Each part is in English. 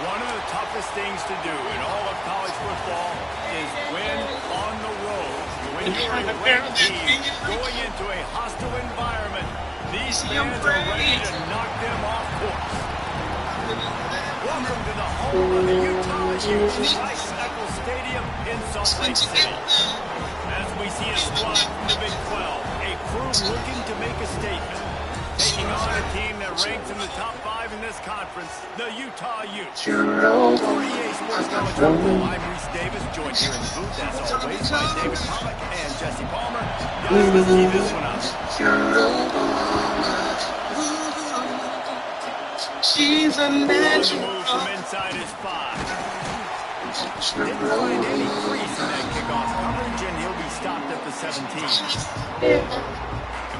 One of the toughest things to do in all of college football is win on the road. When you're a ranked team going into a hostile environment, these fans are ready to knock them off course. Welcome to the home of the Utah Utes, Rice Eccles Stadium in Salt Lake City. As we see a squad from the Big 12, a crew looking to make a statement. Taking on a team that ranks in the top 5 in this conference, the Utah Utes. For EA Sports College Football, I'm Reese Davis, joined here in the booth, as always, by David Pollack and Jesse Palmer. Guys, let's tee this one up. She's a natural. Move from inside his 5. Didn't find any crease in that kickoff coverage, and he'll be stopped at the 17.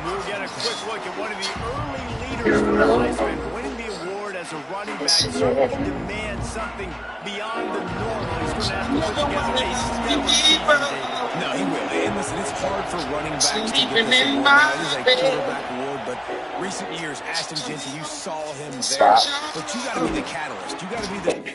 We'll get a quick look at one of the early leaders for the Heisman. Winning the award as a running back certainly demands something beyond the normal. He's going to have to put together a stellar season. No, he will. And listen, it's hard for running backs to get this award. Now, it is a quarterback award, but recent years, Ashton Jeanty, you saw him there. But you got to be the catalyst. You got to be the...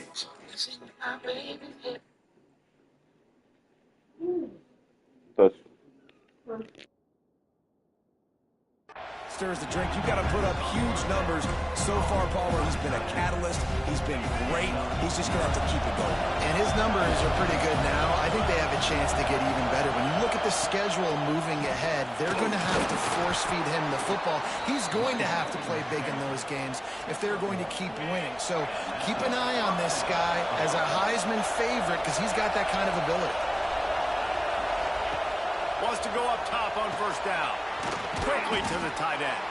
Stirs the drink. You've got to put up huge numbers. So far, Palmer, he's been a catalyst. He's been great. He's just going to have to keep it going. And his numbers are pretty good now. I think they have a chance to get even better. When you look at the schedule moving ahead, they're going to have to force-feed him the football. He's going to have to play big in those games if they're going to keep winning. So keep an eye on this guy as a Heisman favorite because he's got that kind of ability. Wants to go up top on first down. Quickly to the tight end.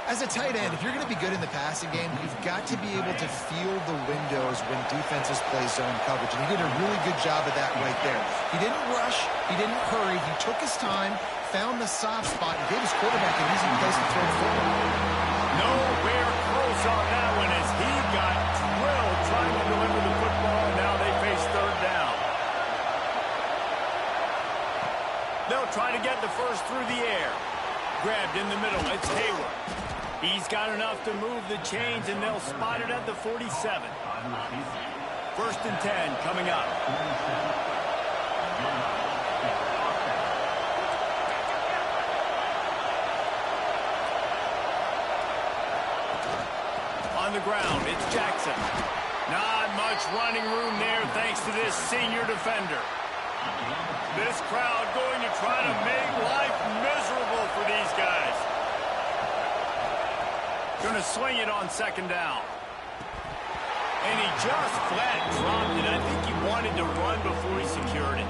As a tight end, if you're going to be good in the passing game, you've got to be able to feel the windows when defenses play zone coverage. And he did a really good job of that right there. He didn't rush. He didn't hurry. He took his time, found the soft spot, and gave his quarterback an easy place to throw the football. Nowhere close on that one as he got drilled trying to deliver the football. Now they face third down. They'll try to get the first through the air. Grabbed in the middle. It's Hayward. He's got enough to move the chains, and they'll spot it at the 47. First and 10 coming up. On the ground, it's Jackson. Not much running room there thanks to this senior defender. This crowd going to try to make life miserable for these guys. Going to swing it on second down. And he just flat dropped it. I think he wanted to run before he secured it.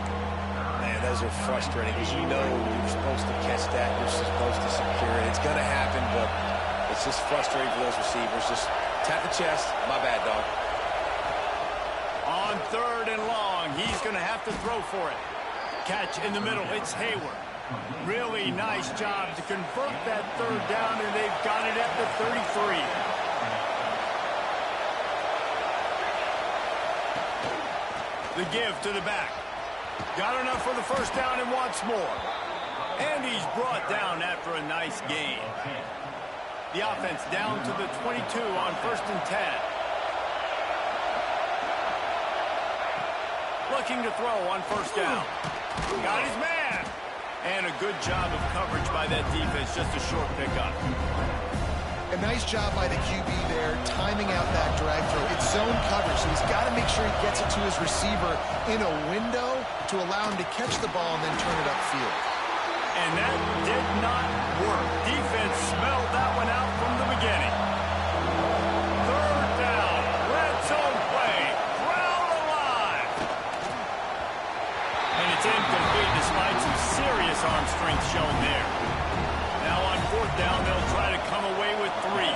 Man, those are frustrating because you know you're supposed to catch that. You're supposed to secure it. It's going to happen, but it's just frustrating for those receivers. Just tap the chest. My bad, dog. On third and long, he's going to have to throw for it. Catch in the middle. It's Hayward. Really nice job to convert that third down, and they've got it at the 33. The give to the back. Got enough for the first down and wants more. And he's brought down after a nice gain. The offense down to the 22 on first and 10. Looking to throw on first down. Got his man. And a good job of coverage by that defense. Just a short pickup. A nice job by the QB there, timing out that drag throw. It's zone coverage, so he's got to make sure he gets it to his receiver in a window to allow him to catch the ball and then turn it upfield. And that did not work. Defense smelled that one out from the beginning. Third down. Red zone play. Crowd alive. And it's incomplete despite some serious arm strength shown there. Now on fourth down, they'll try to come away with 3.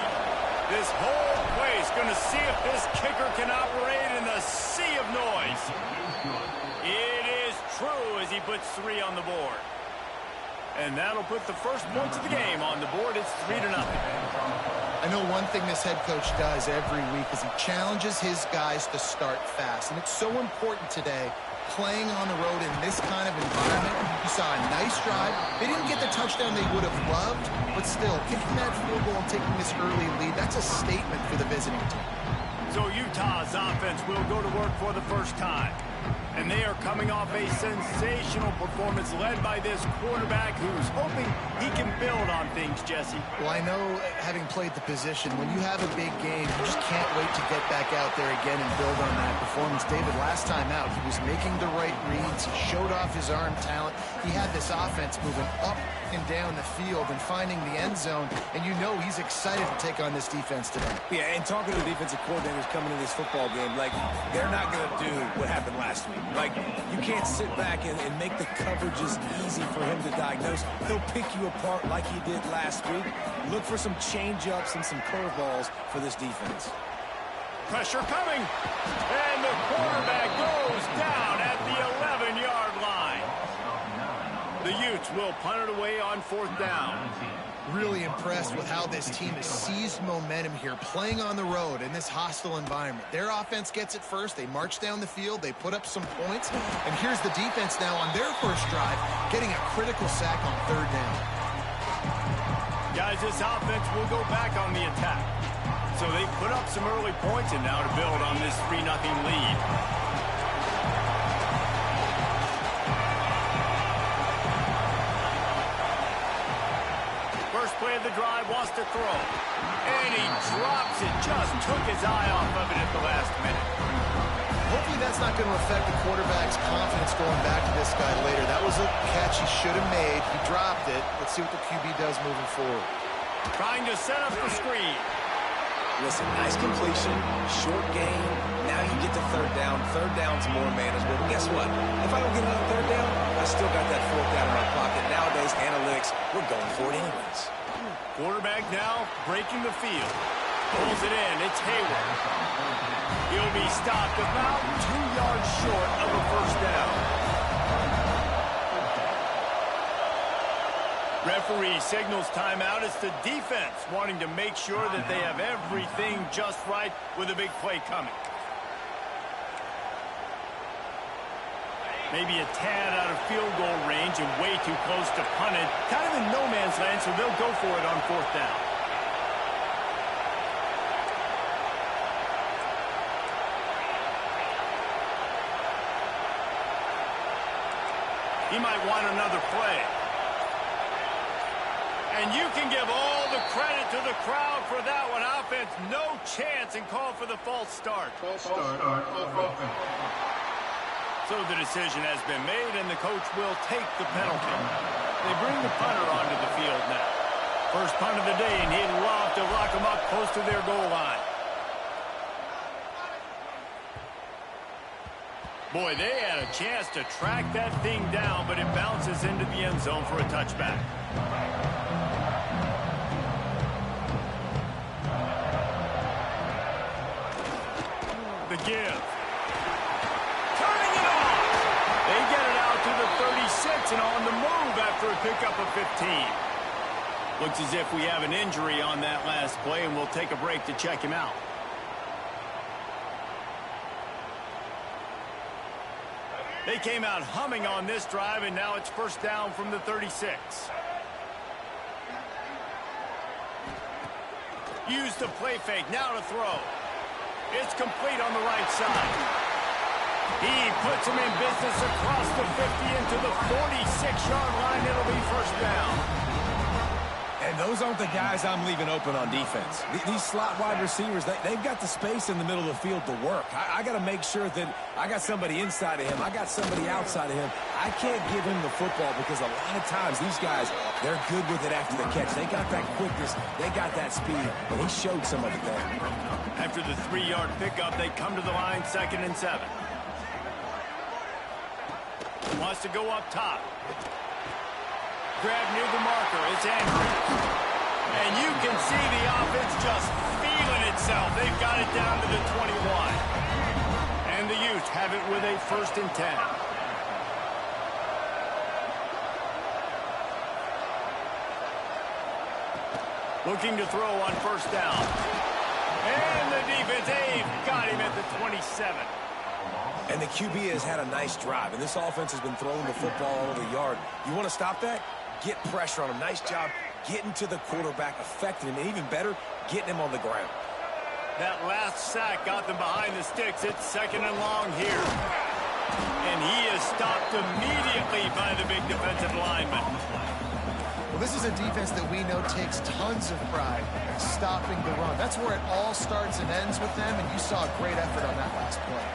This whole place going to see if this kicker can operate in the sea of noise. It is true as he puts 3 on the board. And that'll put the first points of the game on the board. It's 3-0. I know one thing this head coach does every week is he challenges his guys to start fast. And it's so important today, playing on the road in this kind of environment. You saw a nice drive. They didn't get the touchdown they would have loved, but still, kicking that field goal and taking this early lead, that's a statement for the visiting team. So Utah's offense offense will go to work for the first time. And they are coming off a sensational performance led by this quarterback who's hoping he can build on things, Jesse. Well, I know, having played the position, when you have a big game, you just can't wait to get back out there again and build on that performance. David, last time out, he was making the right reads. He showed off his arm talent. He had this offense moving up and down the field and finding the end zone, and you know he's excited to take on this defense today. Yeah, and talking to the defensive coordinators coming into this football game, like, they're not going to do what happened last week. Like, you can't sit back and make the coverages easy for him to diagnose. He'll pick you apart like he did last week. Look for some change-ups and some curveballs for this defense. Pressure coming, and the quarterback goes down at the 11-yard line. The Utes will punt it away on 4th down. Really impressed with how this team has seized momentum here, playing on the road in this hostile environment. Their offense gets it first. They march down the field. They put up some points. And here's the defense now on their first drive, getting a critical sack on 3rd down. Guys, this offense will go back on the attack. So they put up some early points, and now to build on this 3-0 lead. First play of the drive, wants to throw. And he drops it, just took his eye off of it at the last minute. Hopefully that's not going to affect the quarterback's confidence going back to this guy later. That was a catch he should have made. He dropped it. Let's see what the QB does moving forward. Trying to set up the screen. Listen, nice completion, short game. Now you get to 3rd down. 3rd down's more manageable. But guess what? If I don't get another 3rd down, I still got that 4th down in my pocket. Nowadays, analytics, we're going for it anyways. Quarterback now breaking the field. Pulls it in. It's Hayward. He'll be stopped about 2 yards short of a 1st down. Referee signals timeout. It's the defense wanting to make sure that they have everything just right with a big play coming. Maybe a tad out of field goal range and way too close to punt it. Kind of in no man's land, so they'll go for it on 4th down. He might want another play. And you can give all the credit to the crowd for that one. Offense, no chance, and call for the false start. False start on offense. So the decision has been made, and the coach will take the penalty. They bring the punter onto the field now. First punt of the day, and he'd love to lock them up close to their goal line. Boy, they had a chance to track that thing down, but it bounces into the end zone for a touchback. The give. Turning it off. They get it out to the 36 and on the move after a pickup of 15. Looks as if we have an injury on that last play, and we'll take a break to check him out. They came out humming on this drive, and now it's 1st down from the 36. Use the play fake, now to throw. It's complete on the right side. He puts him in business across the 50 into the 46-yard line. It'll be 1st down. And those aren't the guys I'm leaving open on defense. These slot wide receivers, they've got the space in the middle of the field to work. I got to make sure that I got somebody inside of him. I got somebody outside of him. I can't give him the football because a lot of times these guys, they're good with it after the catch. They got that quickness. They got that speed. And he showed some of it there. After the 3-yard pickup, they come to the line 2nd and 7. Wants to go up top. Grab near the marker. It's Andrews. And you can see the offense just feeling itself. They've got it down to the 21. And the Utes have it with a 1st and 10. Looking to throw on 1st down. And the defense, they've got him at the 27. And the QB has had a nice drive, and this offense has been throwing the football all over the yard. You want to stop that? Get pressure on him. Nice job getting to the quarterback, affecting him, and even better, getting him on the ground. That last sack got them behind the sticks. It's 2nd and long here. And he is stopped immediately by the big defensive lineman. Well, this is a defense that we know takes tons of pride in stopping the run. That's where it all starts and ends with them, and you saw a great effort on that last play.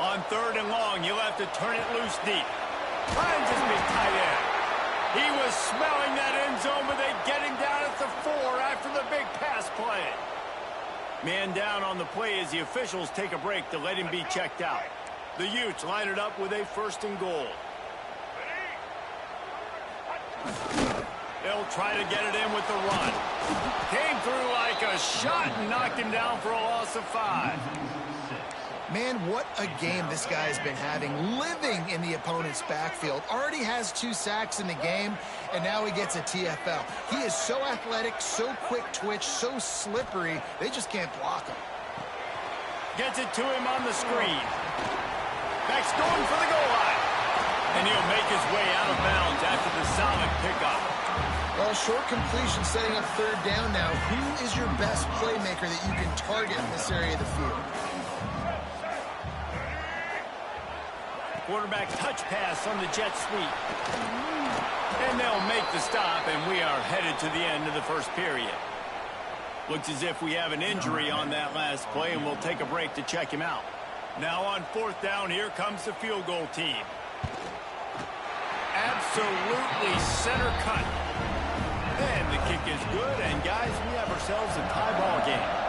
On 3rd and long, you'll have to turn it loose deep. Finds his big tight end. He was smelling that end zone, but they get him down at the 4 after the big pass play. Man down on the play as the officials take a break to let him be checked out. The Utes line it up with a 1st and goal. They'll try to get it in with the run. Came through like a shot and knocked him down for a loss of 5. Man, what a game this guy has been having, living in the opponent's backfield. Already has 2 sacks in the game, and now he gets a TFL. He is so athletic, so quick twitch, so slippery, they just can't block him. Gets it to him on the screen. Beck's going for the goal line. And he'll make his way out of bounds after the solid pickup. Well, short completion setting up 3rd down now. Who is your best playmaker that you can target in this area of the field? Quarterback touch pass on the jet sweep. And they'll make the stop, and we are headed to the end of the 1st period. Looks as if we have an injury on that last play, and we'll take a break to check him out. Now on 4th down, here comes the field goal team. Absolutely center cut. And the kick is good, and guys, we have ourselves a tie ball game.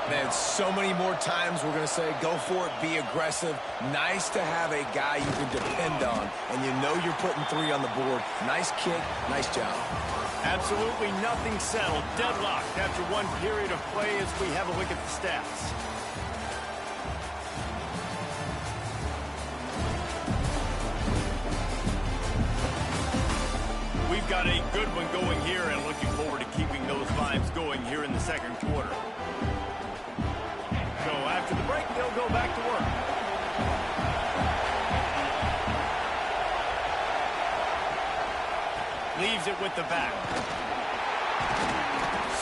Man, so many more times we're going to say, go for it, be aggressive. Nice to have a guy you can depend on, and you know you're putting 3 on the board. Nice kick, nice job. Absolutely nothing settled. Deadlocked after 1 period of play as we have a look at the stats. We've got a good one going here, and looking forward to keeping those vibes going here in the 2nd quarter. So after the break, they'll go back to work. Leaves it with the back.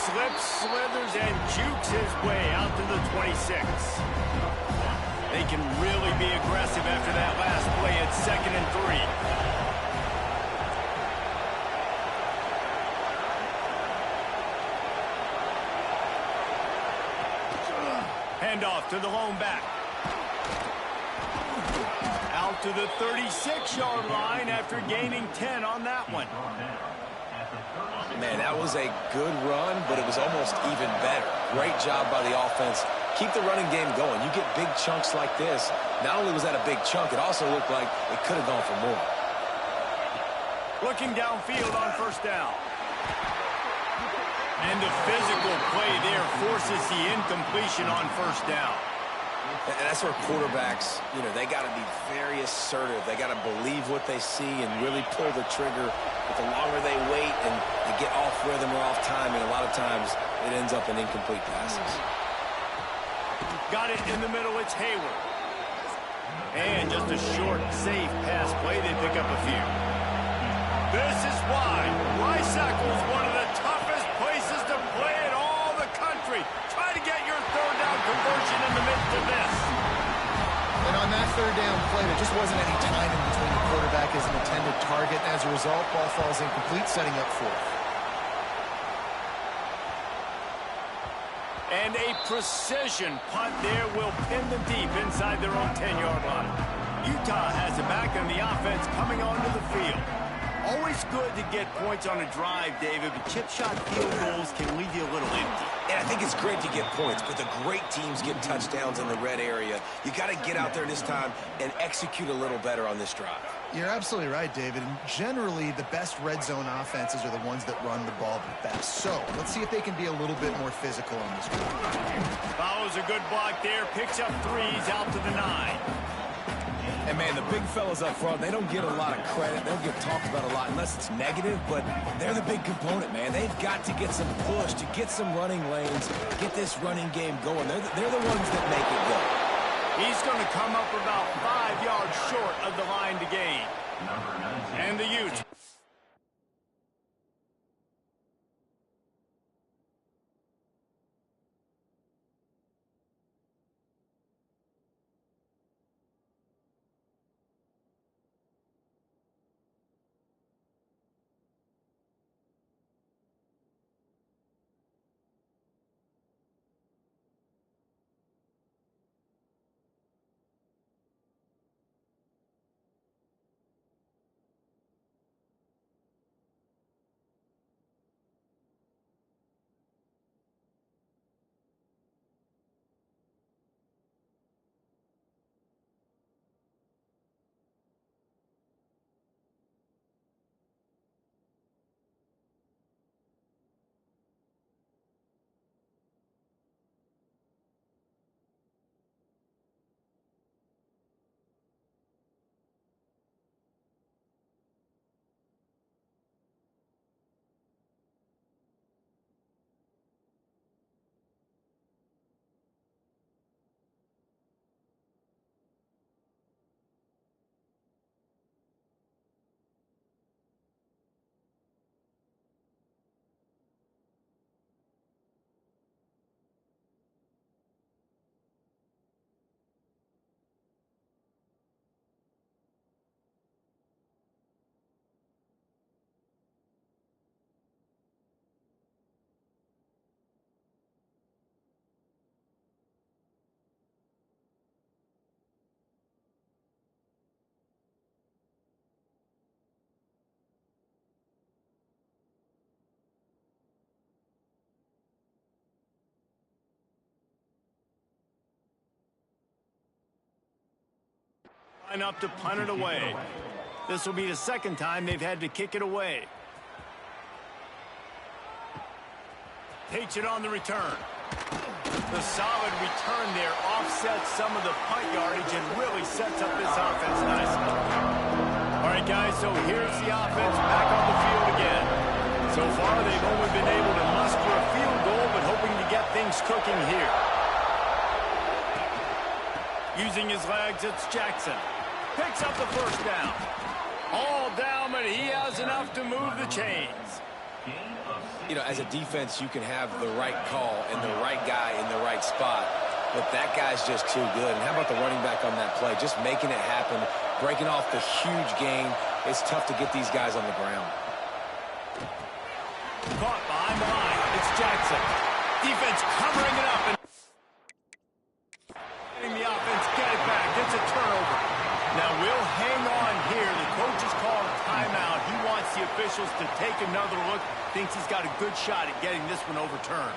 Slips, slithers, and jukes his way out to the 26. They can really be aggressive after that last play at 2nd and 3. Handoff to the lone back. Out to the 36-yard line after gaining 10 on that one. Man, that was a good run, but it was almost even better. Great job by the offense. Keep the running game going. You get big chunks like this. Not only was that a big chunk, it also looked like it could have gone for more. Looking downfield on 1st down. And the physical play there forces the incompletion on 1st down. And that's where quarterbacks, you know, they got to be very assertive. They got to believe what they see and really pull the trigger. But the longer they wait and they get off rhythm or off timing, a lot of times it ends up in incomplete passes. Got it in the middle. It's Hayward. And just a short, safe pass play. They pick up a few. This is why Lysacle is one of the toughest places to play in all the country. Try to get your 3rd down conversion in the midst of this. And on that 3rd down play, there just wasn't any time in between the quarterback as an intended target. As a result, ball falls incomplete, setting up 4th. And a precision punt there will pin them deep inside their own 10-yard line. Utah has it back on the offense coming onto the field. Always good to get points on a drive, David, but chip shot field goals can leave you a little empty. And I think it's great to get points, but the great teams get touchdowns in the red area. You got to get out there this time and execute a little better on this drive. You're absolutely right, David. And generally, the best red zone offenses are the ones that run the ball the best. So let's see if they can be a little bit more physical on this drive. Follows a good block there, picks up 3s out to the 9. And, man, the big fellas up front, they don't get a lot of credit. They don't get talked about a lot unless it's negative, but they're the big component, man. They've got to get some push, to get some running lanes, get this running game going. They're the ones that make it go. He's going to come up about 5 yards short of the line to gain. And the Utes Line up to punt it away. This will be the second time they've had to kick it away. Takes it on the return. The solid return there offsets some of the punt yardage and really sets up this offense nicely. All right, guys, so here's the offense back on the field again. So far, they've only been able to muster a field goal, but hoping to get things cooking here. Using his legs, it's Jackson. Picks up the first down. All down, but he has enough to move the chains. You know, as a defense, you can have the right call and the right guy in the right spot, but that guy's just too good. And how about the running back on that play? Just making it happen, breaking off the huge gain. It's tough to get these guys on the ground. Caught behind the line. It's Jackson. Defense covering it up and letting the offense get it back. It's a turnover. Now we'll hang on here. The coach has called a timeout. He wants the officials to take another look. Thinks he's got a good shot at getting this one overturned.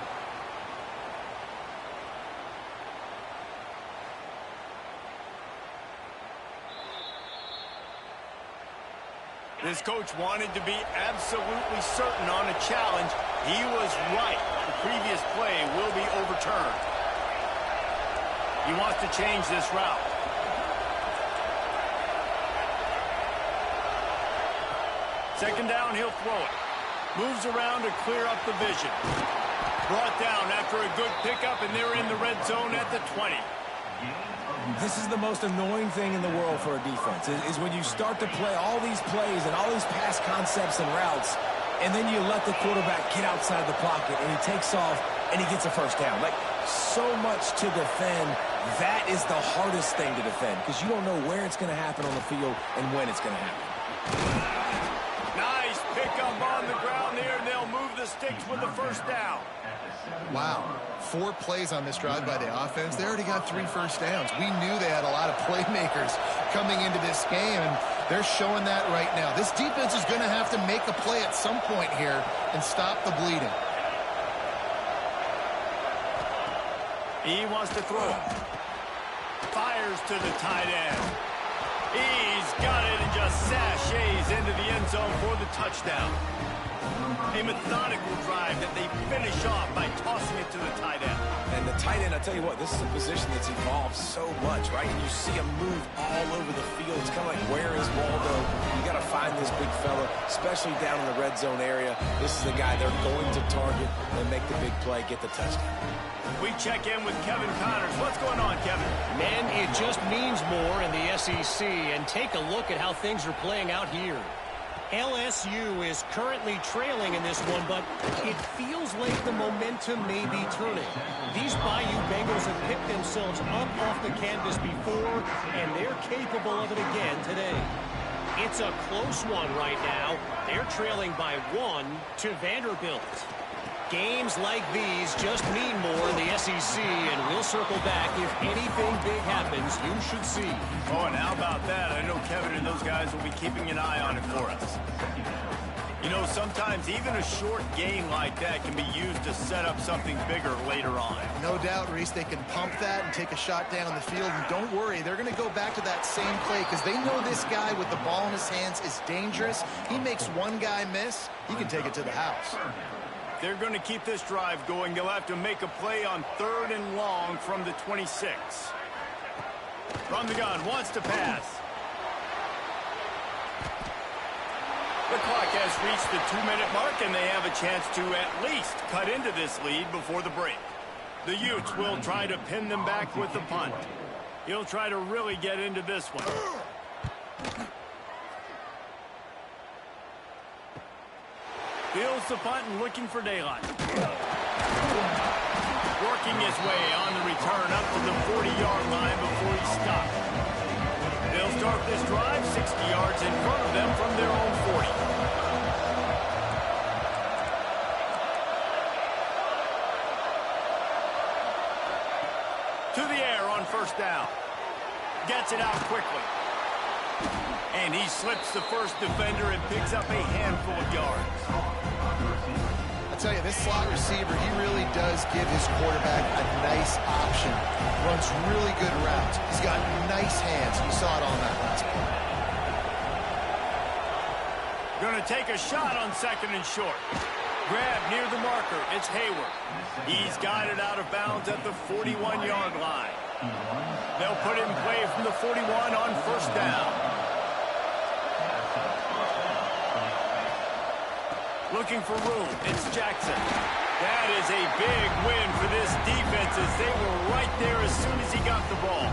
This coach wanted to be absolutely certain on a challenge. He was right. The previous play will be overturned. He wants to change this route. Second down, he'll throw it. Moves around to clear up the vision. Brought down after a good pickup, and they're in the red zone at the 20. This is the most annoying thing in the world for a defense, is when you start to play all these plays and all these pass concepts and routes, and then you let the quarterback get outside the pocket, and he takes off, and he gets a first down. Like, so much to defend. That is the hardest thing to defend, because you don't know where it's going to happen on the field and when it's going to happen. Nice pickup on the ground there, and they'll move the sticks with the first down. Wow, 4 plays on this drive by the offense. They already got 3 first downs. We knew they had a lot of playmakers coming into this game, and they're showing that right now. This defense is going to have to make a play at some point here and stop the bleeding. He wants to throw it. Fires to the tight end. He's got it and just sashays into the end zone for the touchdown. A methodical drive that they finish off by tossing it to the tight end. And the tight end, I'll tell you what, this is a position that's evolved so much, right? And you see him move all over the field. It's kind of like, where is Waldo? You got to find this big fella, especially down in the red zone area. This is the guy they're going to target and make the big play, get the touchdown. We check in with Kevin Connors. What's going on, Kevin? Man, it just means more in the SEC. And take a look at how things are playing out here. LSU is currently trailing in this one, but it feels like the momentum may be turning. These Bayou Bengals have picked themselves up off the canvas before, and they're capable of it again today. It's a close one right now. They're trailing by 1 to Vanderbilt. Games like these just mean more in the SEC, and we'll circle back. If anything big happens, you should see. Oh, and how about that? I know Kevin and those guys will be keeping an eye on it for us. You know, sometimes even a short gain like that can be used to set up something bigger later on. No doubt, Reese, they can pump that and take a shot down the field. And don't worry, they're going to go back to that same play because they know this guy with the ball in his hands is dangerous. He makes one guy miss, he can take it to the house. They're going to keep this drive going. They'll have to make a play on 3rd and long from the 26. From the gun, wants to pass. The clock has reached the 2-minute mark, and they have a chance to at least cut into this lead before the break. The Utes will try to pin them back with the punt. He'll try to really get into this one. Fields the punt and looking for daylight. Working his way on the return up to the 40-yard line before he stopped. They'll start this drive 60 yards in front of them from their own 40. To the air on first down. Gets it out quickly. And he slips the first defender and picks up a handful of yards. That's tell you, this slot receiver, he really does give his quarterback a nice option. Runs really good routes. He's got nice hands. You saw it on that last play. Going to take a shot on 2nd and short. Grab near the marker. It's Hayward. He's got it out of bounds at the 41-yard line. They'll put it in play from the 41 on 1st down. Looking for room. It's Jackson. That is a big win for this defense as they were right there as soon as he got the ball.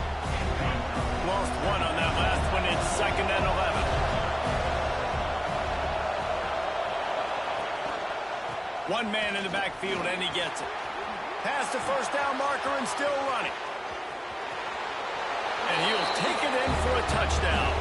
Lost one on that last one. It's 2nd and 11. One man in the backfield, and he gets it. Past the 1st down marker and still running. And he'll take it in for a touchdown.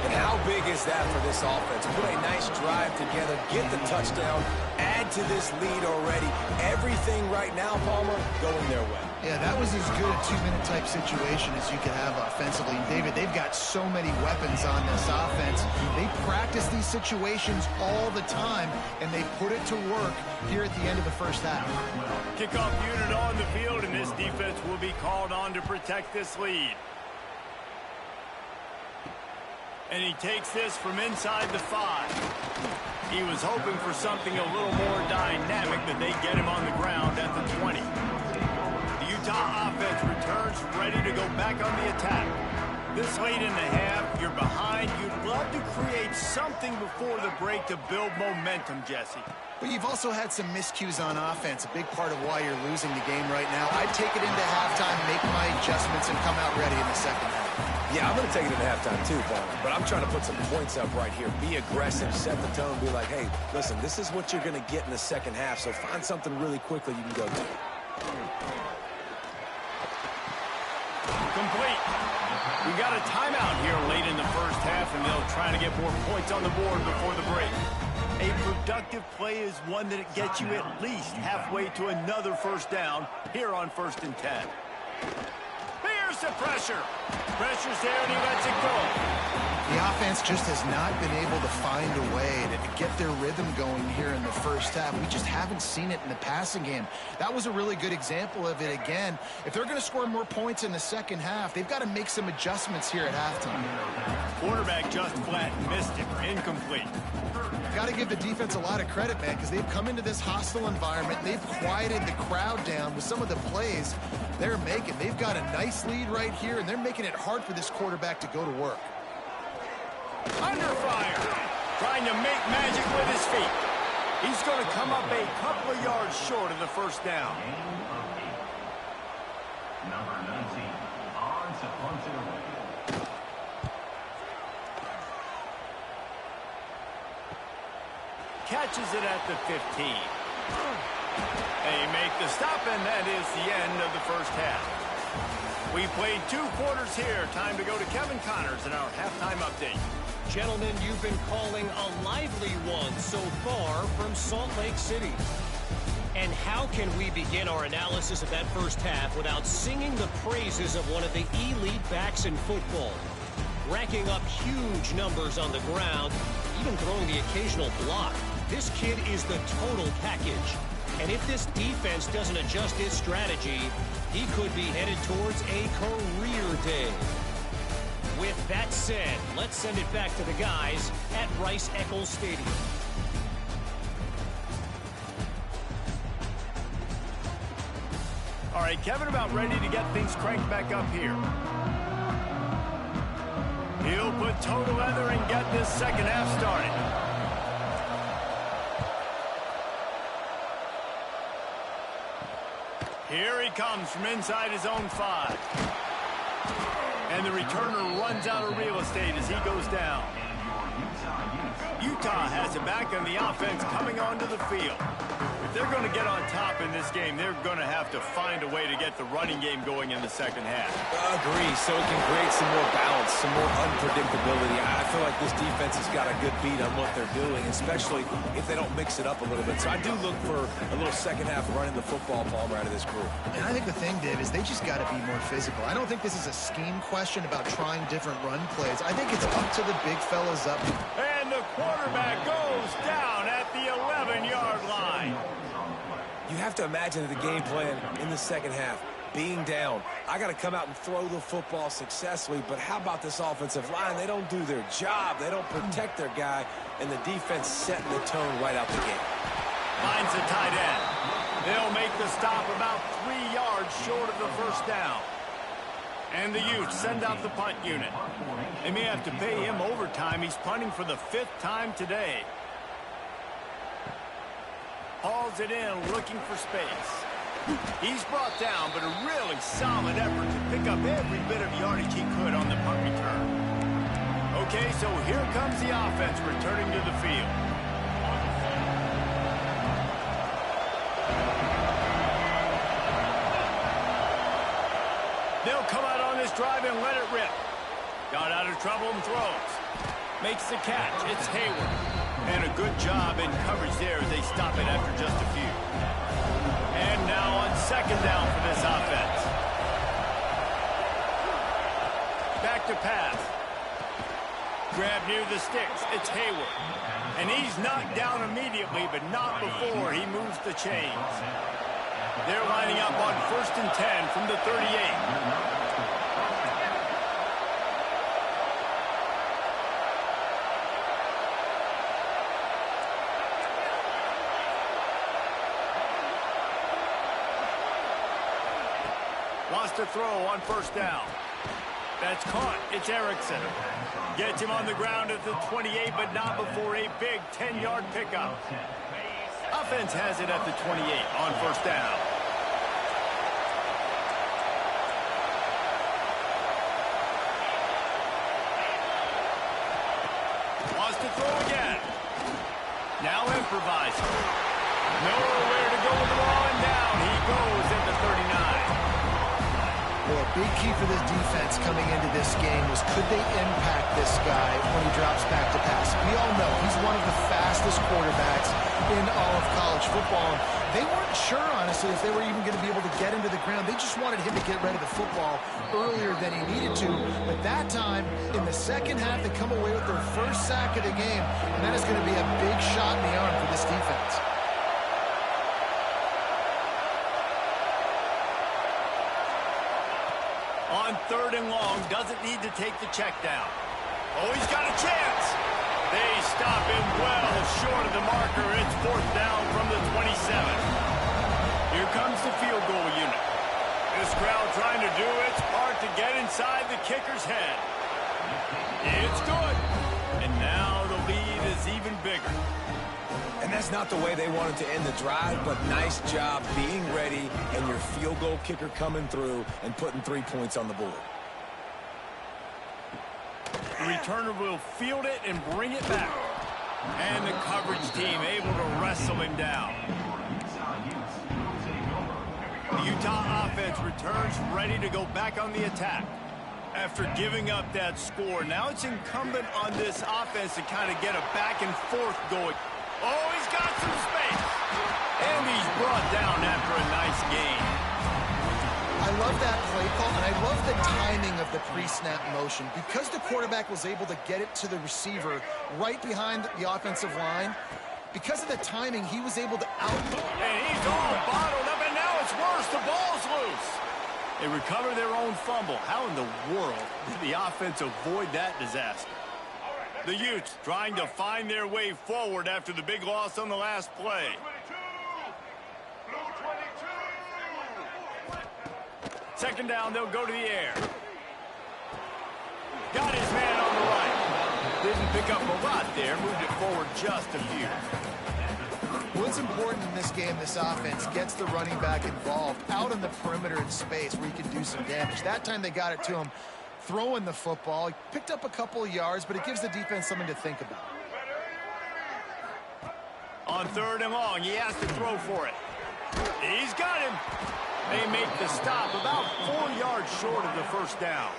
And how big is that for this offense? Put a nice drive together, get the touchdown, add to this lead already. Everything right now, Palmer, going their way. Yeah, that was as good a 2-minute type situation as you could have offensively. And David, they've got so many weapons on this offense. They practice these situations all the time, and they put it to work here at the end of the 1st half. Kickoff unit on the field, and this defense will be called on to protect this lead. And he takes this from inside the 5. He was hoping for something a little more dynamic, but they get him on the ground at the 20. The Utah offense returns ready to go back on the attack. This late in the half, you're behind. You'd love to create something before the break to build momentum, Jesse. But you've also had some miscues on offense, a big part of why you're losing the game right now. I'd take it into halftime, make my adjustments, and come out ready in the 2nd half. Yeah, I'm going to take it into halftime too, Palmer. But I'm trying to put some points up right here. Be aggressive, set the tone, be like, hey, listen, this is what you're going to get in the 2nd half, so find something really quickly you can go do. Complete. We got a timeout here late in the 1st half, and they'll try to get more points on the board before the break. A productive play is one that gets you at least halfway to another 1st down here on 1st and 10. Here's the pressure. Pressure's there, and he lets it go. The offense just has not been able to find a way to get their rhythm going here in the 1st half. We just haven't seen it in the passing game. That was a really good example of it again. If they're going to score more points in the 2nd half, they've got to make some adjustments here at halftime. Quarterback just flat missed it. Incomplete. Got to give the defense a lot of credit, man, because they've come into this hostile environment. They've quieted the crowd down with some of the plays they're making. They've got a nice lead right here, and they're making it hard for this quarterback to go to work. Under fire. Trying to make magic with his feet. He's going to come up a couple of yards short of the 1st down. Number 19, on to punt it away. Catches it at the 15. They make the stop, and that is the end of the 1st half. We played 2 quarters here. Time to go to Kevin Connors in our halftime update. Gentlemen, you've been calling a lively one so far from Salt Lake City. And how can we begin our analysis of that 1st half without singing the praises of one of the elite backs in football? Racking up huge numbers on the ground, even throwing the occasional block. This kid is the total package. And if this defense doesn't adjust his strategy, he could be headed towards a career day. With that said, let's send it back to the guys at Rice-Eccles Stadium. All right, Kevin about ready to get things cranked back up here. He'll put toe to leather and get this 2nd half started. Here he comes from inside his own 5. And the returner runs out of real estate as he goes down. Utah has it back, and the offense coming onto the field. If they're going to get on top in this game, they're going to have to find a way to get the running game going in the 2nd half. Agree, so it can create some more balance, some more unpredictability. I feel like this defense has got a good beat on what they're doing, especially if they don't mix it up a little bit. So I do look for a little 2nd half running the football, Palmer, out of this group. And I think the thing, Dave, is they just got to be more physical. I don't think this is a scheme question about trying different run plays. I think it's up to the big fellas up. And the quarterback goes down at the 11-yard line. have to imagine the game plan in the second half. Being down, I got to come out and throw the football successfully, but how about this offensive line? They don't do their job. They don't protect their guy, and the defense setting the tone right out the gate. Finds the tight end. They'll make the stop about 3 yards short of the first down. And the Utes send out the punt unit. They may have to pay him overtime. He's punting for the 5th time today. Hauls it in, looking for space. He's brought down, but a really solid effort to pick up every bit of yardage he could on the punt return. Okay, so here comes the offense returning to the field. They'll come out on this drive and let it rip. Got out of trouble and throws. Makes the catch. It's Hayward. And a good job in coverage there as they stop it after just a few. And now on second down for this offense. Back to pass. Grab near the sticks. It's Hayward. And he's knocked down immediately, but not before he moves the chains. They're lining up on 1st and 10 from the 38. Wants to throw on 1st down. That's caught. It's Erickson. Gets him on the ground at the 28, but not before a big 10-yard pickup. Offense has it at the 28 on 1st down. Wants to throw again. Now improvising. Nowhere to go with the ball, and down he goes at the 39. Well, a big key for this defense coming into this game was could they impact this guy when he drops back to pass. We all know he's one of the fastest quarterbacks in all of college football. They weren't sure, honestly, if they were even going to be able to get him to the ground. They just wanted him to get rid of the football earlier than he needed to. But that time, in the second half, they come away with their first sack of the game, and that is going to be a big shot in the arm for this defense. On 3rd and long, doesn't need to take the check down. Oh, he's got a chance. They stop him well short of the marker. It's 4th down from the 27. Here comes the field goal unit. This crowd trying to do its part to get inside the kicker's head. It's good. And now the lead is even bigger. And that's not the way they wanted to end the drive, but nice job being ready and your field goal kicker coming through and putting 3 points on the board. The returner will field it and bring it back. And the coverage team able to wrestle him down. The Utah offense returns ready to go back on the attack. After giving up that score, now it's incumbent on this offense to kind of get a back and forth going. Oh, he's got some space. And he's brought down after a nice gain. I love that play call, and I love the timing of the pre-snap motion. Because the quarterback was able to get it to the receiver right behind the offensive line, because of the timing, he was able to And he's all bottled up, and now it's worse. The ball's loose. They recover their own fumble. How in the world did the offense avoid that disaster? The Utes trying to find their way forward after the big loss on the last play. Second down, they'll go to the air. Got his man on the right. Didn't pick up a lot there, moved it forward just a few. What's important in this game, this offense gets the running back involved out on the perimeter in space where he can do some damage. That time they got it to him throwing the football. He picked up a couple of yards, but it gives the defense something to think about. On 3rd and long, he has to throw for it. He's got him. They make the stop about 4 yards short of the first down.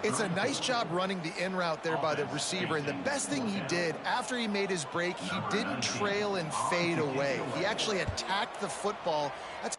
It's a nice job running the in route there by the receiver, and the best thing he did after he made his break, he didn't trail and fade away. He actually attacked the football. That's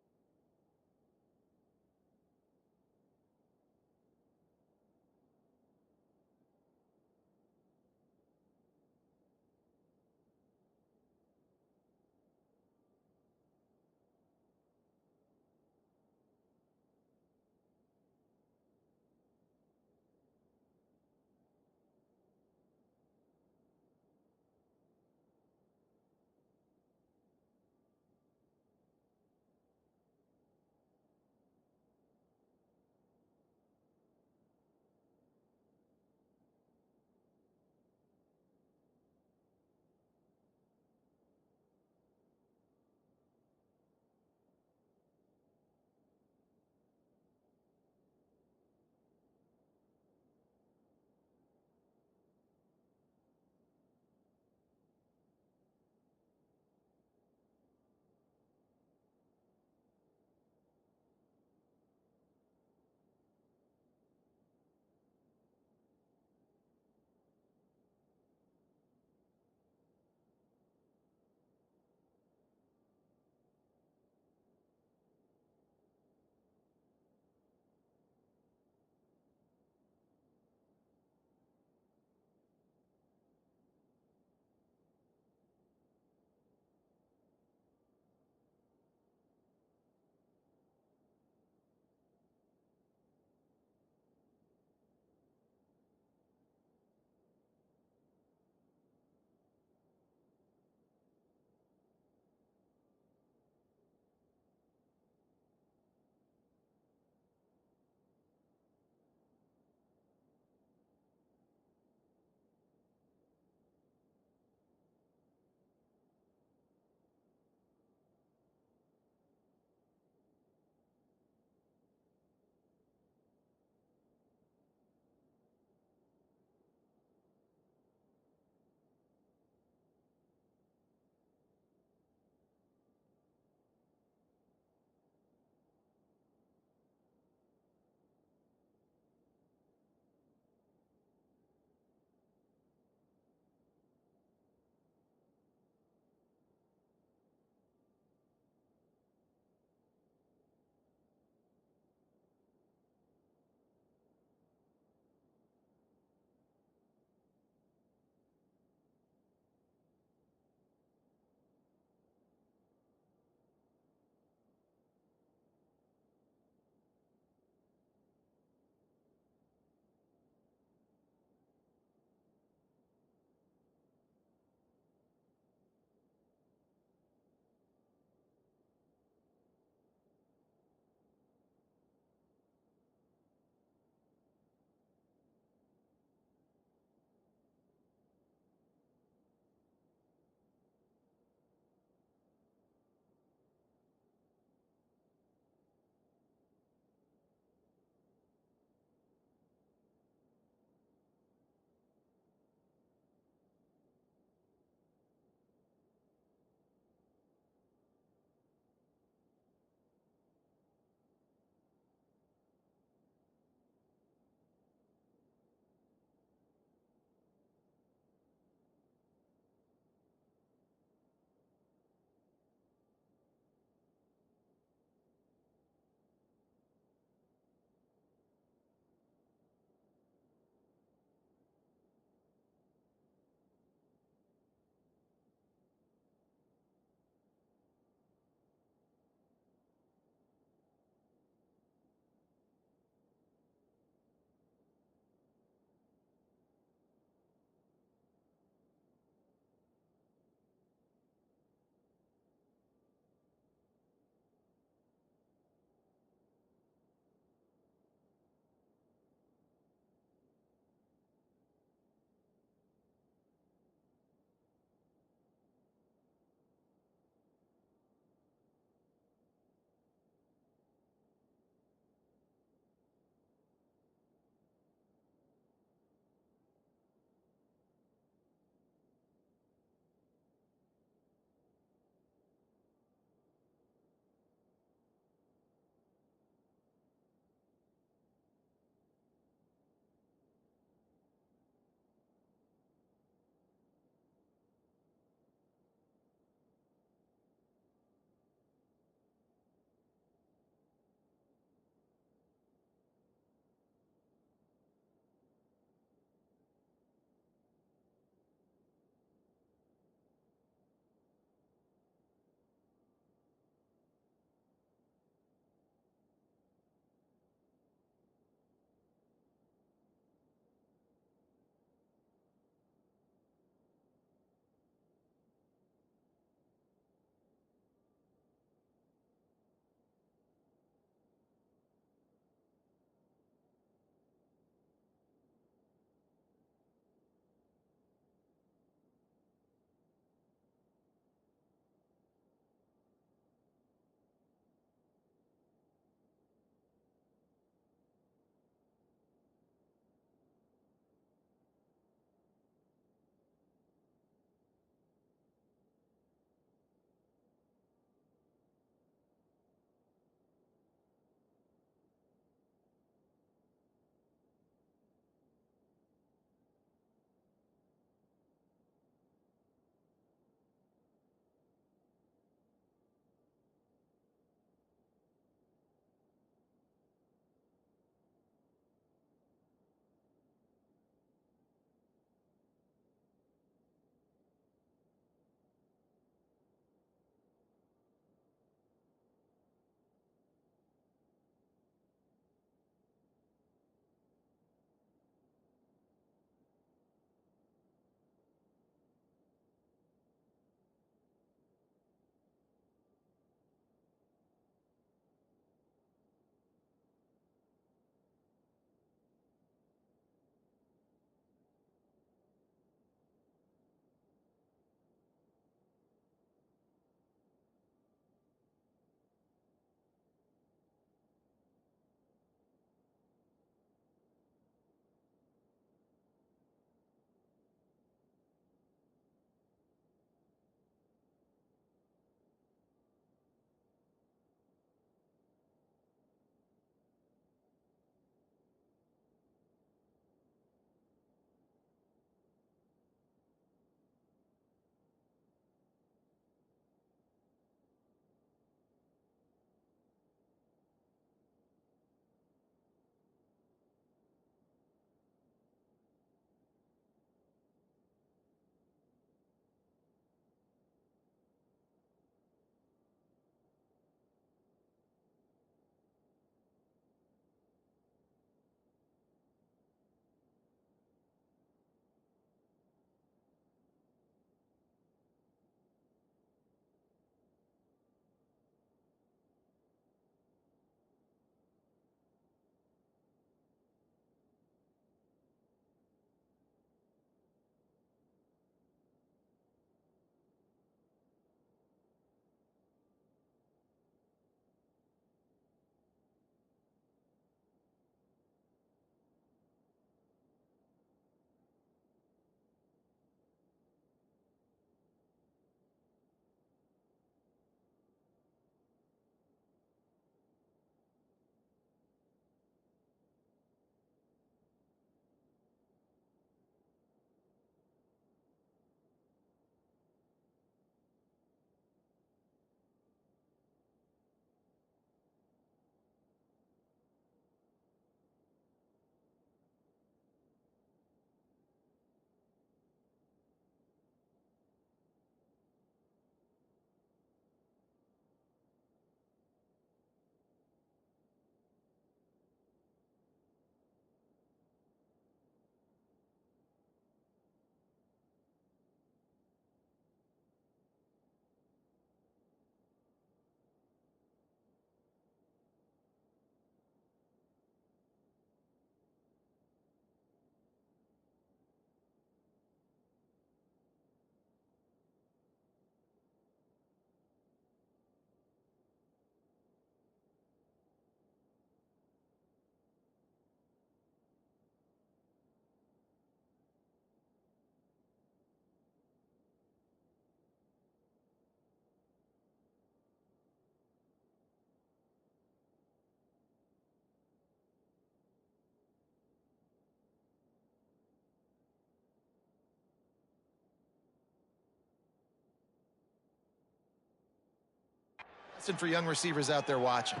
Listen for young receivers out there watching.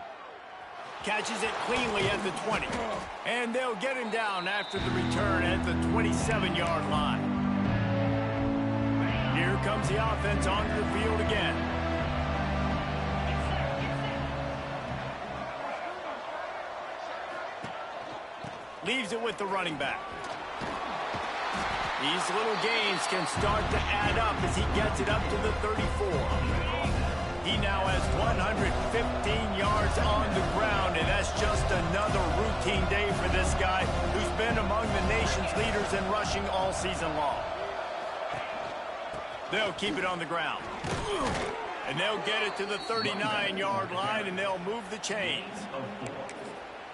Catches it cleanly at the 20. And they'll get him down after the return at the 27-yard line. Here comes the offense onto the field again. Leaves it with the running back. These little gains can start to add up as he gets it up to the 34. He now has 115 yards on the ground, and that's just another routine day for this guy who's been among the nation's leaders in rushing all season long. They'll keep it on the ground. And they'll get it to the 39-yard line, and they'll move the chains.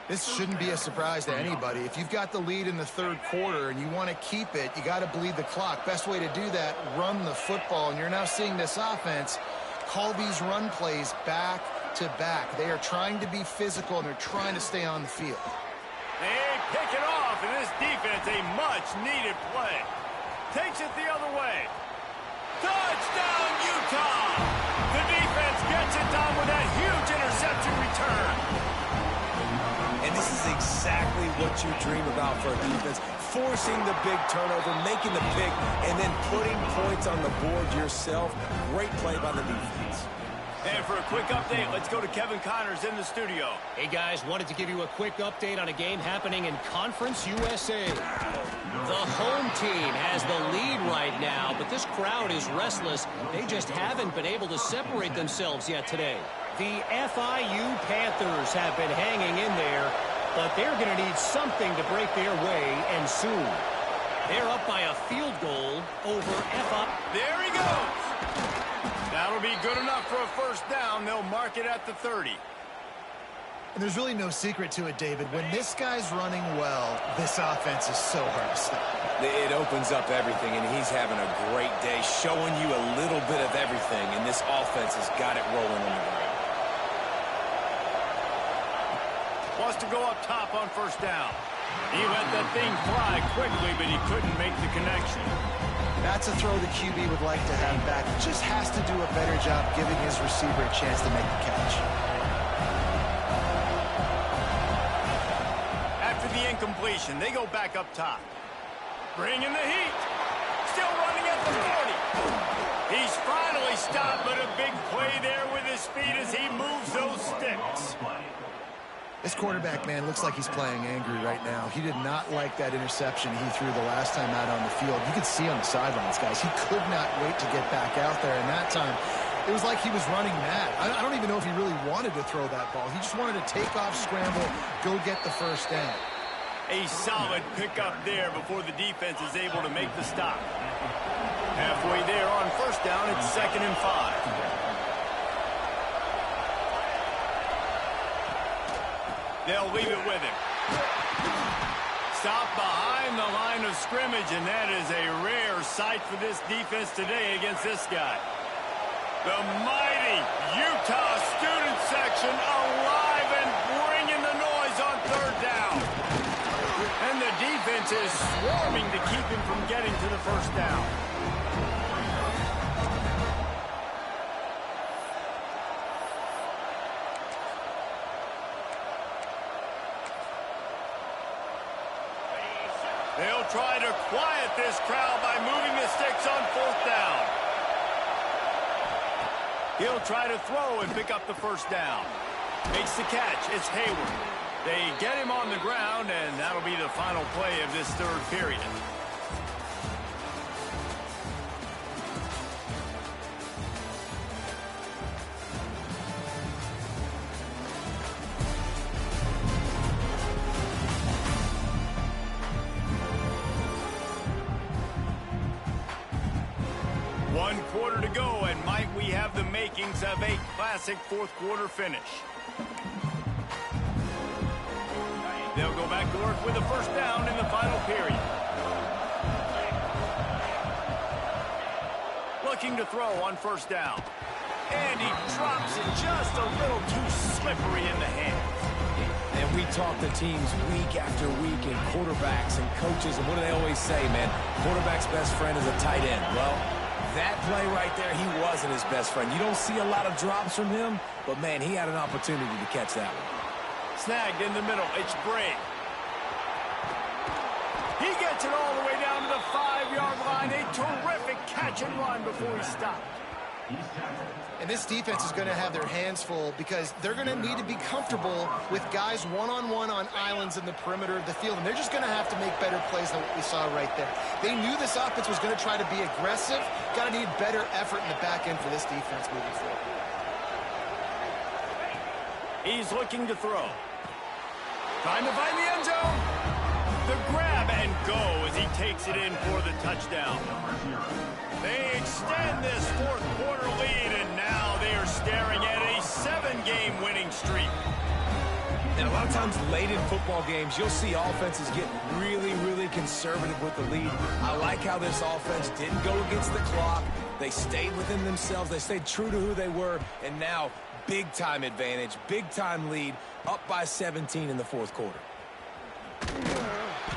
This shouldn't be a surprise to anybody. If you've got the lead in the third quarter and you want to keep it, you got to bleed the clock. Best way to do that, run the football. And you're now seeing this offense call these run plays back to back. They are trying to be physical, and they're trying to stay on the field. They pick it off, and this defense, a much-needed play. Takes it the other way. Touchdown, Utah! The defense gets it done with that huge interception return. And this is exactly what you dream about for a defense. Forcing the big turnover, making the pick, and then putting points on the board yourself. Great play by the defense. And for a quick update, let's go to Kevin Connors in the studio. Hey, guys, wanted to give you a quick update on a game happening in Conference USA. The home team has the lead right now, but this crowd is restless. They just haven't been able to separate themselves yet today. The FIU Panthers have been hanging in there, but they're going to need something to break their way, and soon. They're up by a field goal over FIU. There he goes. That'll be good enough for a first down. They'll mark it at the 30. And there's really no secret to it, David. When this guy's running well, this offense is so hard to stop. It opens up everything, and he's having a great day, showing you a little bit of everything, and this offense has got it rolling on the ground. Wants to go up top on first down. He let that thing fly quickly, but he couldn't make the connection. That's a throw the QB would like to have back. Just has to do a better job giving his receiver a chance to make the catch. After the incompletion, they go back up top. Bringing the heat. Still running at the 40. He's finally stopped, but a big play there with his feet as he moves those sticks. This quarterback, man, looks like he's playing angry right now. He did not like that interception he threw the last time out on the field. You could see on the sidelines, guys. He could not wait to get back out there, and that time it was like he was running mad. I don't even know if he really wanted to throw that ball. He just wanted to take off, scramble, go get the first down. A solid pickup there before the defense is able to make the stop. Halfway there on first down, it's 2nd and 5. They'll leave it with him. Stop behind the line of scrimmage, and that is a rare sight for this defense today against this guy. The mighty Utah student section alive and bringing the noise on third down. And the defense is swarming to keep him from getting to the first down. They'll try to quiet this crowd by moving the sticks on fourth down. He'll try to throw and pick up the first down. Makes the catch. It's Hayward. They get him on the ground, and that'll be the final play of this third period. One quarter to go, and might we have the makings of a classic fourth quarter finish. They'll go back to work with a first down in the final period. Looking to throw on first down. And he drops it just a little too slippery in the hands. And we talk to teams week after week, and quarterbacks and coaches, and what do they always say, man? Quarterback's best friend is a tight end. Well, That play right there, he wasn't his best friend. You don't see a lot of drops from him, but, man, he had an opportunity to catch that one. Snagged in the middle. It's Bray. He gets it all the way down to the 5-yard line. A terrific catch and run before he stopped. And this defense is going to have their hands full because they're going to need to be comfortable with guys one-on-one on islands in the perimeter of the field. And they're just going to have to make better plays than what we saw right there. They knew this offense was going to try to be aggressive. Got to need better effort in the back end for this defense moving forward. He's looking to throw. Trying to find the end zone. The grab and go as he takes it in for the touchdown. They extend this fourth quarter lead, and now they are staring at a 7-game winning streak. And a lot of times late in football games, you'll see offenses get really, really conservative with the lead. I like how this offense didn't go against the clock. They stayed within themselves. They stayed true to who they were, and now big-time advantage, big-time lead, up by 17 in the fourth quarter.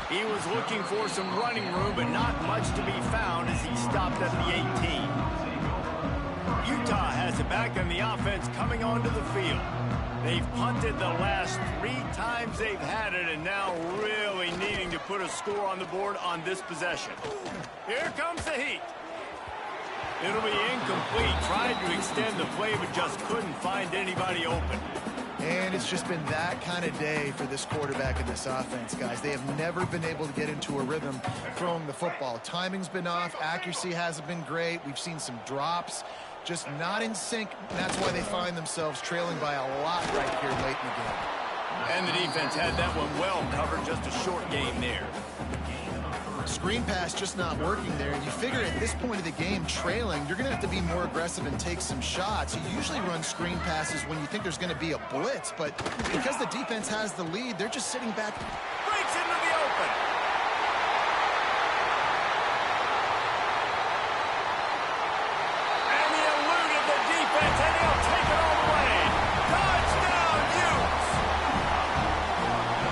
He was looking for some running room, but not much to be found as he stopped at the 18. Utah has it back on the offense coming onto the field. They've punted the last 3 times they've had it, and now really needing to put a score on the board on this possession. Here comes the heat. It'll be incomplete. Tried to extend the play, but just couldn't find anybody open. And it's just been that kind of day for this quarterback and this offense, guys. They have never been able to get into a rhythm throwing the football. Timing's been off. Accuracy hasn't been great. We've seen some drops. Just not in sync. And that's why they find themselves trailing by a lot right here late in the game. And the defense had that one well covered. Just a short game there. Screen pass just not working there. And you figure at this point of the game, trailing, you're going to have to be more aggressive and take some shots. You usually run screen passes when you think there's going to be a blitz, but because the defense has the lead, they're just sitting back. Breaks into the open. And he eluded the defense, and he'll take it all the way. Touchdown, Utes!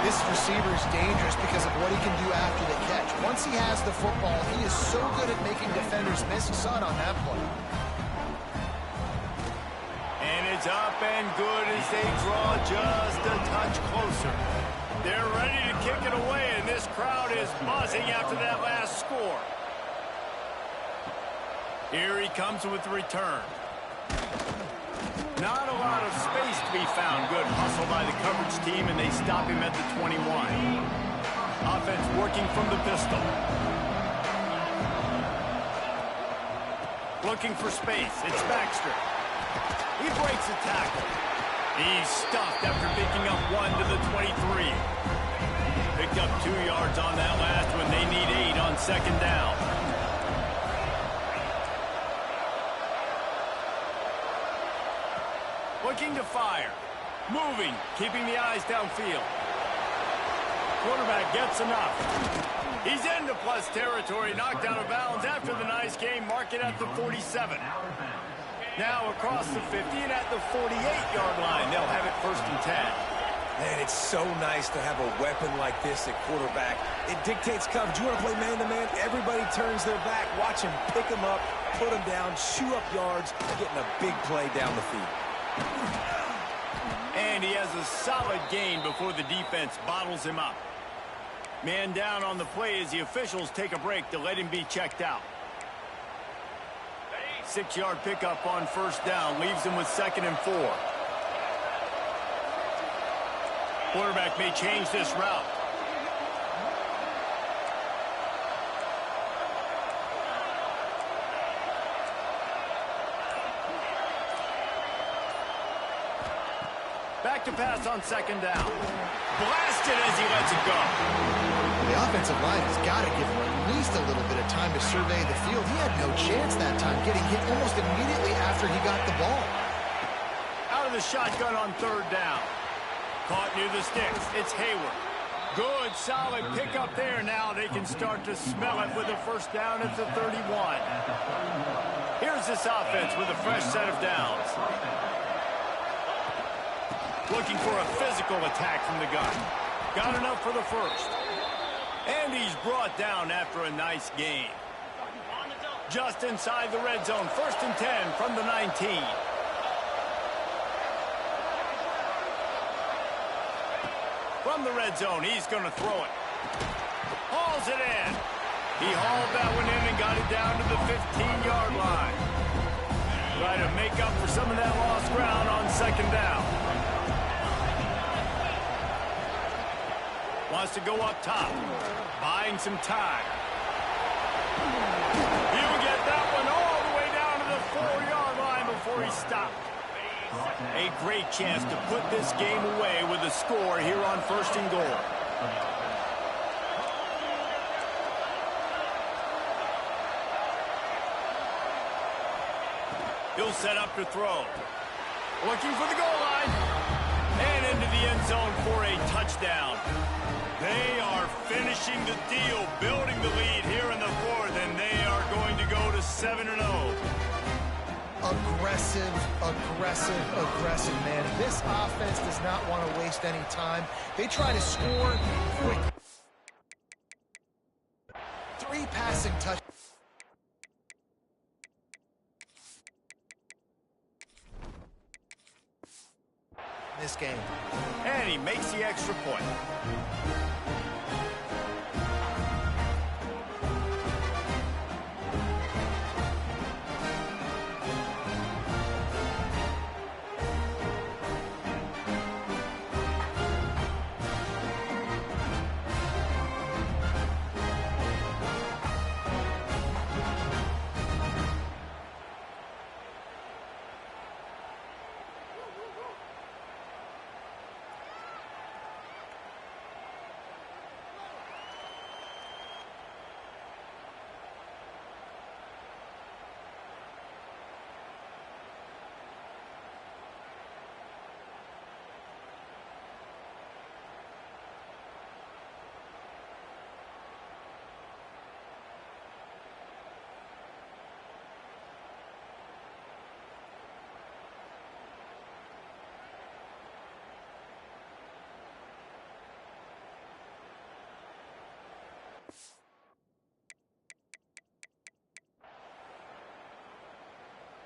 This receiver is dangerous because of what he can do after the catch. Once he has the football, he is so good at making defenders miss. You saw it on that play. And it's up and good as they draw just a touch closer. They're ready to kick it away, and this crowd is buzzing after that last score. Here he comes with the return. Not a lot of space to be found. Good hustle by the coverage team, and they stop him at the 21. Offense working from the pistol. Looking for space. It's Baxter. He breaks a tackle. He's stuffed after picking up 1 to the 23. Picked up 2 yards on that last one. They need 8 on second down. Looking to fire. Moving, keeping the eyes downfield. Quarterback gets enough. He's into plus territory, knocked out of bounds after the nice game. Mark it at the 47. Now across the 50 and at the 48-yard line. They'll have it 1st and 10. Man, it's so nice to have a weapon like this at quarterback. It dictates coverage. You want to play man-to-man? Everybody turns their back. Watch him pick him up, put him down, chew up yards, getting a big play down the field. And he has a solid gain before the defense bottles him up. Man down on the play as the officials take a break to let him be checked out. 6-yard pickup on 1st down. Leaves him with 2nd and 4. Quarterback may change this route. Back to pass on 2nd down. Blasted as he lets it go. The offensive line has got to give him at least a little bit of time to survey the field. He had no chance that time, getting hit almost immediately after he got the ball. Out of the shotgun on 3rd down. Caught near the sticks. It's Hayward. Good, solid pickup there. Now they can start to smell it with a 1st down at the 31. Here's this offense with a fresh set of downs. Looking for a physical attack from the gun. Got enough for the 1st. And he's brought down after a nice gain. Just inside the red zone. 1st and 10 from the 19. From the red zone, he's going to throw it. Hauls it in. He hauled that one in and got it down to the 15-yard line. Try to make up for some of that lost ground on 2nd down. Wants to go up top. Buying some time. He'll get that one all the way down to the 4-yard line before he stopped. A great chance to put this game away with a score here on 1st and goal. He'll set up to throw. Looking for the goal line. And into the end zone for a touchdown. They are finishing the deal, building the lead here in the 4th, and they are going to go to 7-0. Aggressive, man. This offense does not want to waste any time. They try to score quick. 3 passing touchdowns. This game. And he makes the extra point.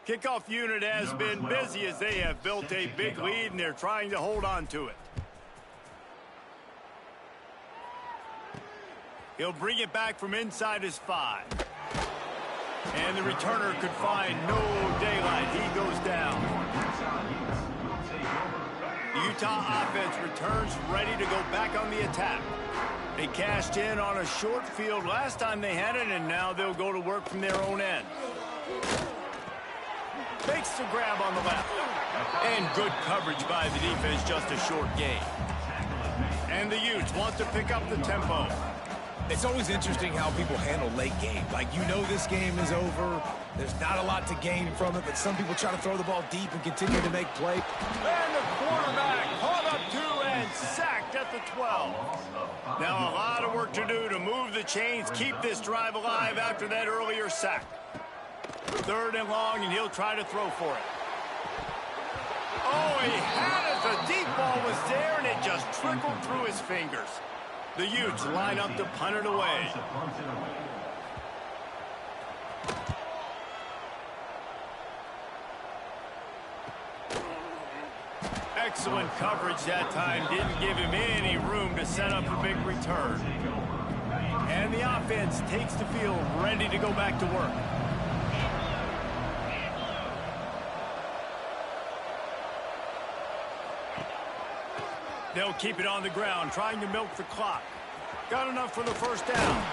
Kickoff unit has been busy as they have built a big lead, and they're trying to hold on to it. He'll bring it back from inside his 5. And the returner could find no daylight. He goes down. The Utah offense returns ready to go back on the attack. They cashed in on a short field last time they had it, and now they'll go to work from their own end. Makes the grab on the left. And good coverage by the defense, just a short gain. And the Utes want to pick up the tempo. It's always interesting how people handle late game. Like, you know this game is over. There's not a lot to gain from it, but some people try to throw the ball deep and continue to make play. And the quarterback caught up to and sacked at the 12. Now a lot of work to do to move the chains, keep this drive alive after that earlier sack. 3rd and long, and he'll try to throw for it. Oh, he had it. The deep ball was there, and it just trickled through his fingers. The Utes line up to punt it away. Excellent coverage that time. Didn't give him any room to set up a big return. And the offense takes the field ready to go back to work. They'll keep it on the ground, trying to milk the clock. Got enough for the 1st down.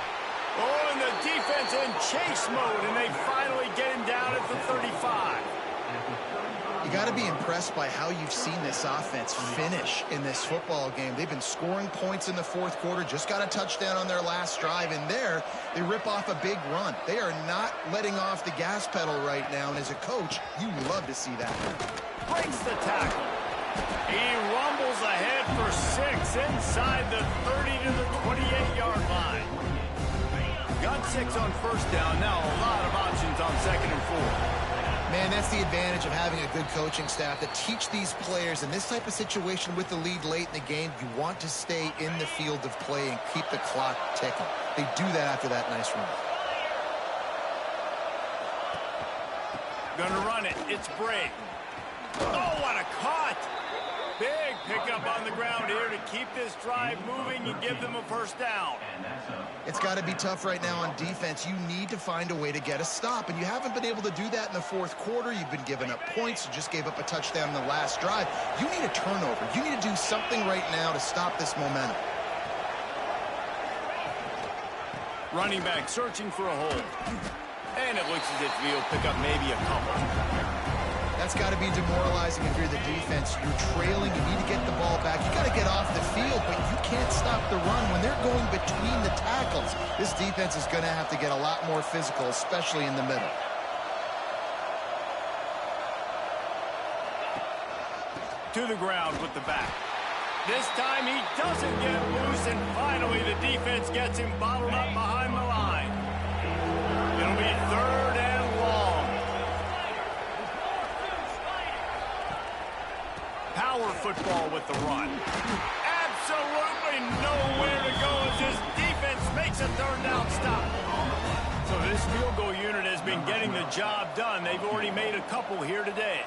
Oh, and the defense in chase mode, and they finally get him down at the 35. You got to be impressed by how you've seen this offense finish in this football game. They've been scoring points in the 4th quarter, just got a touchdown on their last drive, and there they rip off a big run. They are not letting off the gas pedal right now, and as a coach, you love to see that. Breaks the tackle. He rumbles ahead for 6 inside the 30 to the 28-yard line. Got 6 on 1st down. Now a lot of options on 2nd and 4. Man, that's the advantage of having a good coaching staff that teach these players in this type of situation with the lead late in the game. You want to stay in the field of play and keep the clock ticking. They do that after that nice run. Gonna run it. It's Bray. Oh, what a cut! Big pickup on the ground here to keep this drive moving and give them a first down. It's got to be tough right now on defense. You need to find a way to get a stop, and you haven't been able to do that in the fourth quarter. You've been giving up points. You just gave up a touchdown in the last drive. You need a turnover. You need to do something right now to stop this momentum. Running back searching for a hole. And it looks as if he'll pick up maybe a couple. That's got to be demoralizing if you're the defense. You're trailing. You need to get the ball back. You got to get off the field, but you can't stop the run. When they're going between the tackles, this defense is going to have to get a lot more physical, especially in the middle. To the ground with the back. This time he doesn't get loose, and finally the defense gets him bottled up behind the line. It'll be 3rd and long. Power football with the run. Absolutely nowhere to go as this defense makes a 3rd down stop. So this field goal unit has been getting the job done. They've already made a couple here today.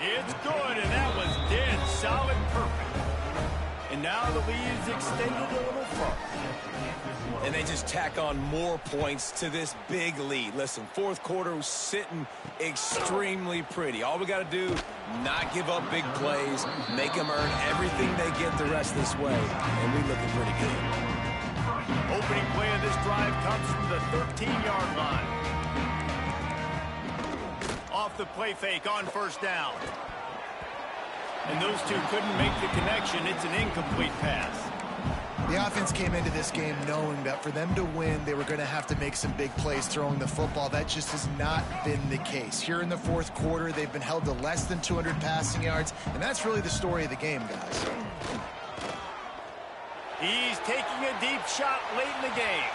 It's good, and that was dead solid perfect. And now the lead is extended a little further. And they just tack on more points to this big lead. Listen, fourth quarter was sitting extremely pretty. All we got to do, not give up big plays, make them earn everything they get the rest of this way, and we looking pretty good. Opening play of this drive comes from the 13-yard line. Off the play fake on first down. And those two couldn't make the connection. It's an incomplete pass. The offense came into this game knowing that for them to win, they were going to have to make some big plays throwing the football. That just has not been the case. Here in the fourth quarter, they've been held to less than 200 passing yards, and that's really the story of the game, guys. He's taking a deep shot late in the game.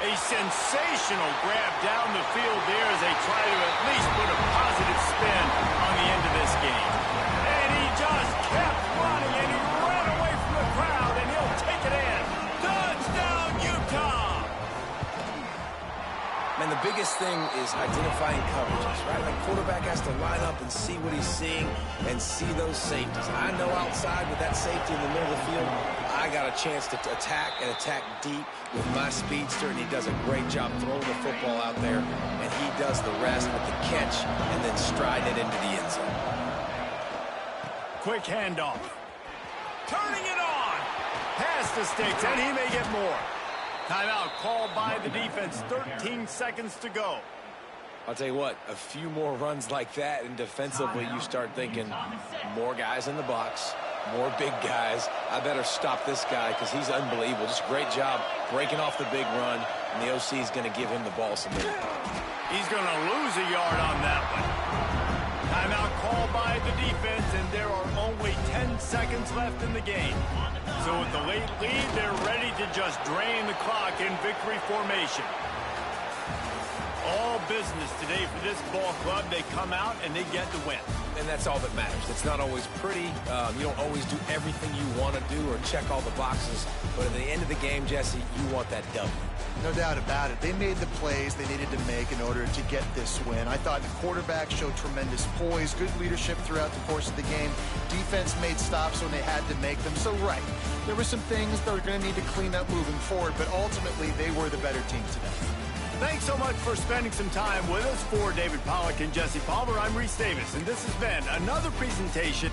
A sensational grab down the field there as they try to at least put a positive spin on the end of this game. And he just kept running, and he ran away from the crowd, and he'll take it in. Touchdown, Utah! Man, the biggest thing is identifying coverages, right? Like, quarterback has to line up and see what he's seeing and see those safeties. I know outside with that safety in the middle of the field, I got a chance to attack and attack deep with my speedster, and he does a great job throwing the football out there, and he does the rest with the catch and then stride it into the end zone. Quick handoff. Turning it on. Past the sticks, and he may get more. Timeout called by the defense. 13 seconds to go. I'll tell you what, a few more runs like that, and defensively you start thinking more guys in the box, more big guys. I better stop this guy because he's unbelievable. Just a great job breaking off the big run, and the OC is going to give him the ball some minute. He's going to lose a yard on that one. Timeout called by the defense, and there are only 10 seconds left in the game. So with the late lead, they're ready to just drain the clock in victory formation. All business today for this ball club. They come out and they get the win. And that's all that matters. It's not always pretty. You don't always do everything you want to do or check all the boxes. But at the end of the game, Jesse, you want that W. No doubt about it. They made the plays they needed to make in order to get this win. I thought the quarterback showed tremendous poise, good leadership throughout the course of the game. Defense made stops when they had to make them. So, right, there were some things that were going to need to clean up moving forward, but ultimately they were the better team today. Thanks so much for spending some time with us. For David Pollack and Jesse Palmer, I'm Reese Davis, and this has been another presentation